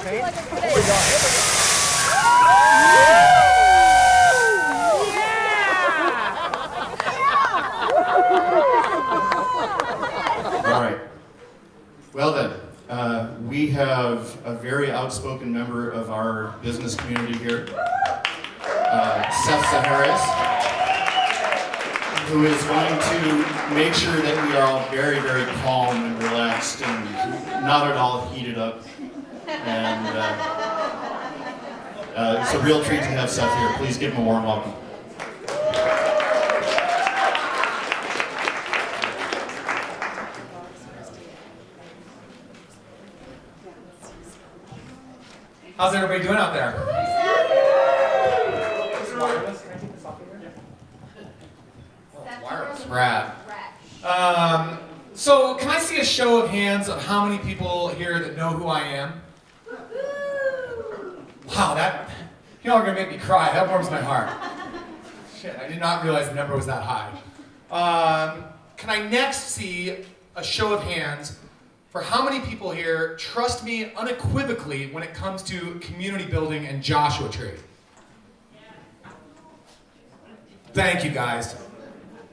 All right. Well then, we have a very outspoken member of our business community here, Seth Zaharias, who is going to make sure that we are all very, very calm and relaxed and not at all heated up. And it's a real treat to have Seth here. Please give him a warm welcome. How's everybody doing out there? Is it wireless? Can I take this off of here? Oh, it's wireless. Rad. So, can I see a show of hands of how many people here that know who I am? Wow, y'all are going to make me cry. That warms my heart. Shit, I did not realize the number was that high. Can I next see a show of hands for how many people here trust me unequivocally when it comes to community building and Joshua Tree? Thank you, guys.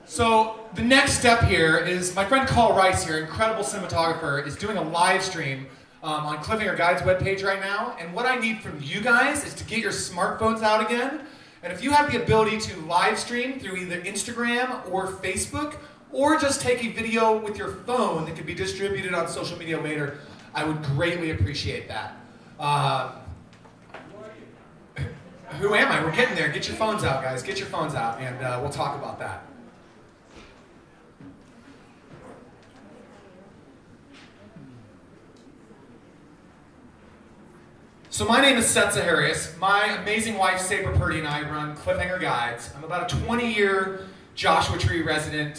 So the next step here is my friend Carl Rice here, incredible cinematographer, is doing a live stream on Cliffhanger Guide's webpage right now. And what I need from you guys is to get your smartphones out again. And if you have the ability to live stream through either Instagram or Facebook, or just take a video with your phone that could be distributed on social media later, I would greatly appreciate that. Who am I? We're getting there. Get your phones out, guys. Get your phones out, and we'll talk about that. So my name is Seth Zaharias. My amazing wife, Saber Purdy, and I run Cliffhanger Guides. I'm about a 20-year Joshua Tree resident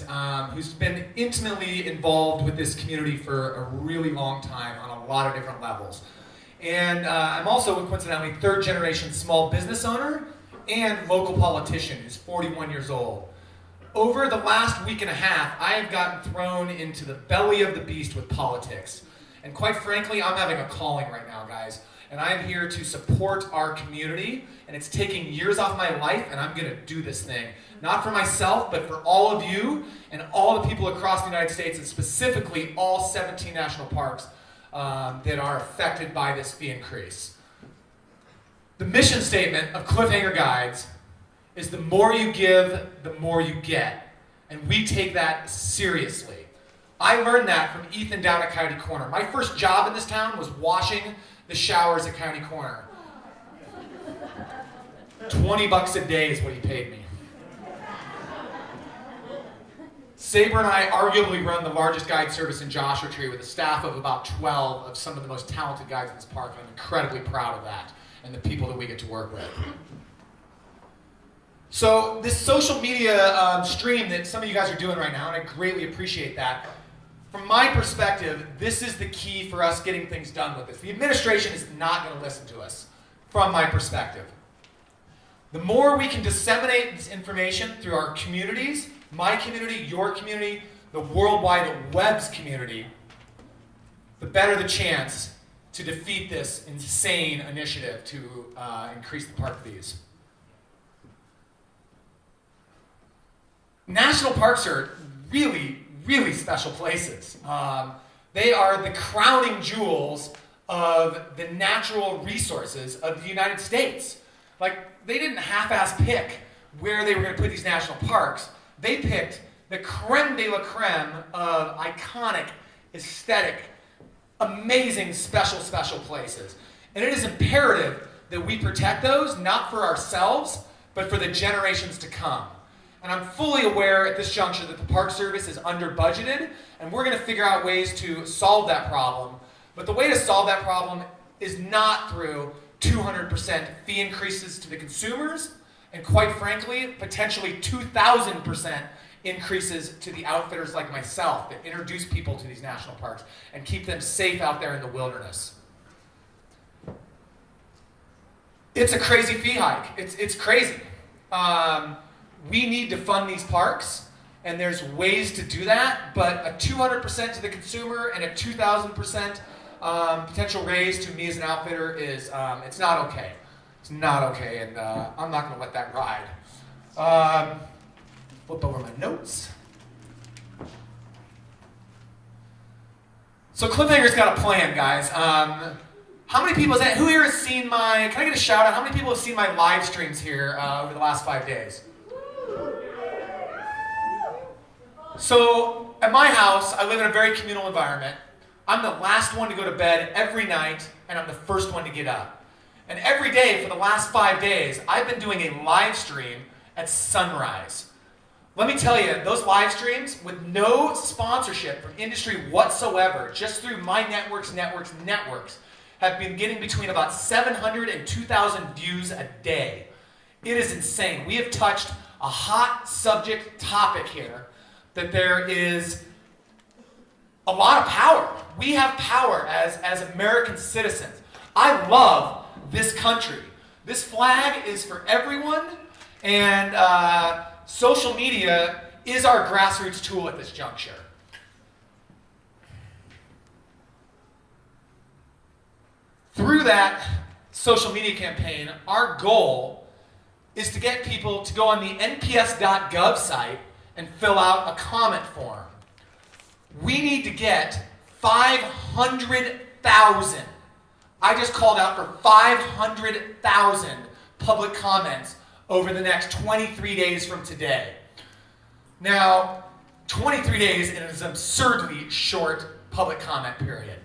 who's been intimately involved with this community for a really long time on a lot of different levels. And I'm also, coincidentally, third-generation small business owner and local politician who's 41 years old. Over the last week and a half, I have gotten thrown into the belly of the beast with politics. And quite frankly, I'm having a calling right now, guys. And I'm here to support our community, and it's taking years off my life, and I'm gonna do this thing. Not for myself, but for all of you, and all the people across the United States, and specifically all 17 national parks that are affected by this fee increase. The mission statement of Cliffhanger Guides is the more you give, the more you get. And we take that seriously. I learned that from Ethan down at Coyote Corner. My first job in this town was washing the showers at County Corner. $20 a day is what he paid me. Saber and I arguably run the largest guide service in Joshua Tree with a staff of about 12 of some of the most talented guides in this park, and I'm incredibly proud of that and the people that we get to work with. So this social media stream that some of you guys are doing right now, and I greatly appreciate that. From my perspective, this is the key for us getting things done with this. The administration is not going to listen to us, from my perspective. The more we can disseminate this information through our communities, my community, your community, the World Wide Web's community, the better the chance to defeat this insane initiative to increase the park fees. National parks are really special places. They are the crowning jewels of the natural resources of the United States. Like, they didn't half-ass pick where they were going to put these national parks. They picked the creme de la creme of iconic, aesthetic, amazing, special places. And it is imperative that we protect those, not for ourselves, but for the generations to come. And I'm fully aware at this juncture that the Park Service is under budgeted, and we're going to figure out ways to solve that problem. But the way to solve that problem is not through 200% fee increases to the consumers, and quite frankly, potentially 2,000% increases to the outfitters like myself that introduce people to these national parks and keep them safe out there in the wilderness. It's a crazy fee hike. It's crazy. We need to fund these parks, and there's ways to do that, but a 200% to the consumer and a 2,000% potential raise to me as an outfitter is it's not okay. It's not okay, and I'm not going to let that ride. Flip over my notes. So Cliffhanger's got a plan, guys. How many people who here has seen my, can I get a shout out? How many people have seen my live streams here over the last 5 days? So at my house, I live in a very communal environment. I'm the last one to go to bed every night, and I'm the first one to get up. And every day for the last 5 days, I've been doing a live stream at sunrise. Let me tell you, those live streams with no sponsorship from industry whatsoever, just through my networks, have been getting between about 700 and 2,000 views a day. It is insane. We have touched a hot subject topic here, that there is a lot of power. We have power as American citizens. I love this country. This flag is for everyone, and social media is our grassroots tool at this juncture. Through that social media campaign, our goal is to get people to go on the nps.gov site and fill out a comment form. We need to get 500,000. I just called out for 500,000 public comments over the next 23 days from today. Now, 23 days is an absurdly short public comment period.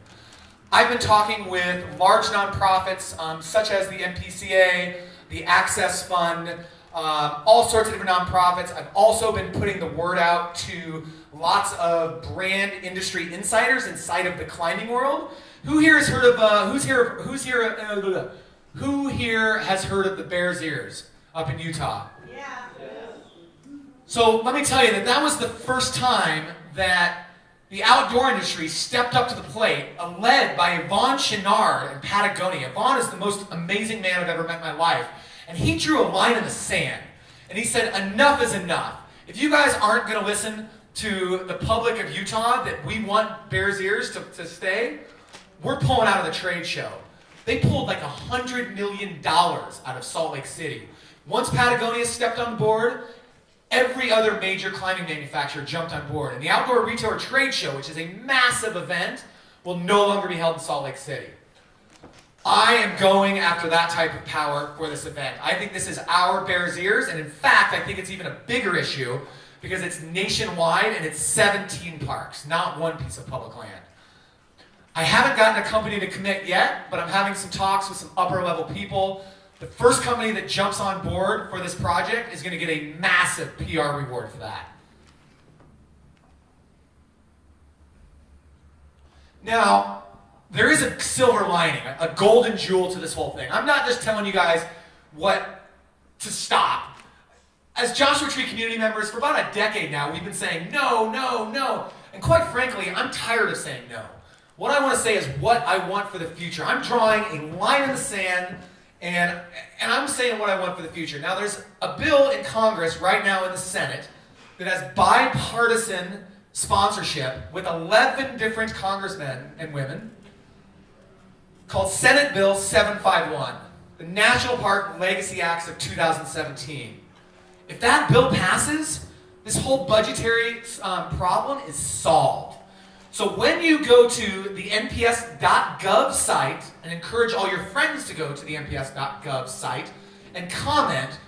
I've been talking with large nonprofits such as the NPCA, the Access Fund, all sorts of different nonprofits. I've also been putting the word out to lots of brand industry insiders inside of the climbing world. Who here has heard of who here has heard of the Bears Ears up in Utah? Yeah. So let me tell you that was the first time that the outdoor industry stepped up to the plate, led by Yvon Chouinard in Patagonia. Yvon is the most amazing man I've ever met in my life. And he drew a line in the sand. And he said, enough is enough. If you guys aren't going to listen to the public of Utah that we want Bears Ears to stay, we're pulling out of the trade show. They pulled like $100 million out of Salt Lake City. Once Patagonia stepped on board, every other major climbing manufacturer jumped on board. And the Outdoor Retailer Trade Show, which is a massive event, will no longer be held in Salt Lake City. I am going after that type of power for this event. I think this is our Bears Ears, and in fact, I think it's even a bigger issue because it's nationwide and it's 17 parks, not one piece of public land. I haven't gotten a company to commit yet, but I'm having some talks with some upper-level people. The first company that jumps on board for this project is going to get a massive PR reward for that. Now, there is a silver lining, a golden jewel to this whole thing. I'm not just telling you guys what to stop. As Joshua Tree community members, for about a decade now, we've been saying no, no, no. And quite frankly, I'm tired of saying no. What I want to say is what I want for the future. I'm drawing a line in the sand, and I'm saying what I want for the future. Now, there's a bill in Congress right now in the Senate that has bipartisan sponsorship with 11 different congressmen and women called Senate Bill 751, the National Park Legacy Acts of 2017. If that bill passes, this whole budgetary problem is solved. So when you go to the nps.gov site, and encourage all your friends to go to the nps.gov site and comment,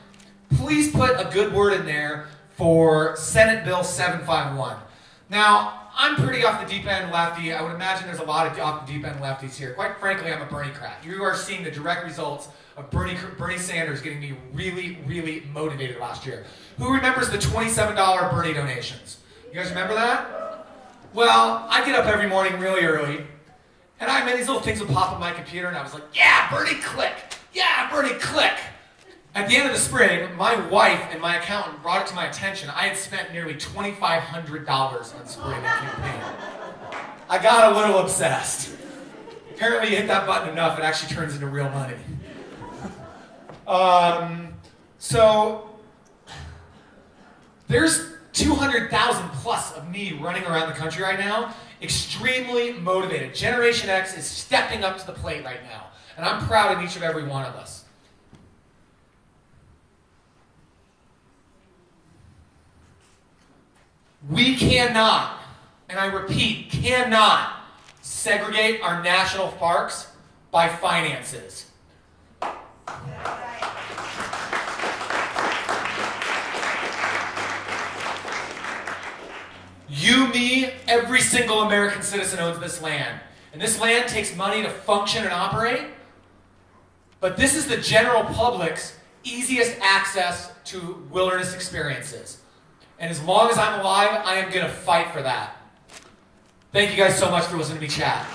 please put a good word in there for Senate Bill 751. Now, I'm pretty off the deep end lefty. I would imagine there's a lot of off the deep end lefties here. Quite frankly, I'm a Bernie-crat. You are seeing the direct results of Bernie Sanders getting me really, really motivated last year. Who remembers the $27 Bernie donations? You guys remember that? Well, I get up every morning really early, and these little things would pop on my computer, and I was like, yeah, Bernie, click! Yeah, Bernie, click! At the end of the spring, my wife and my accountant brought it to my attention. I had spent nearly $2,500 on supporting that campaign. I got a little obsessed. Apparently, you hit that button enough, it actually turns into real money. So, there's 200,000 plus of me running around the country right now, extremely motivated. Generation X is stepping up to the plate right now. And I'm proud of each and every one of us. We cannot, and I repeat, cannot segregate our national parks by finances. You, me, every single American citizen owns this land. And this land takes money to function and operate. But this is the general public's easiest access to wilderness experiences. And as long as I'm alive, I am going to fight for that. Thank you guys so much for listening to me chat.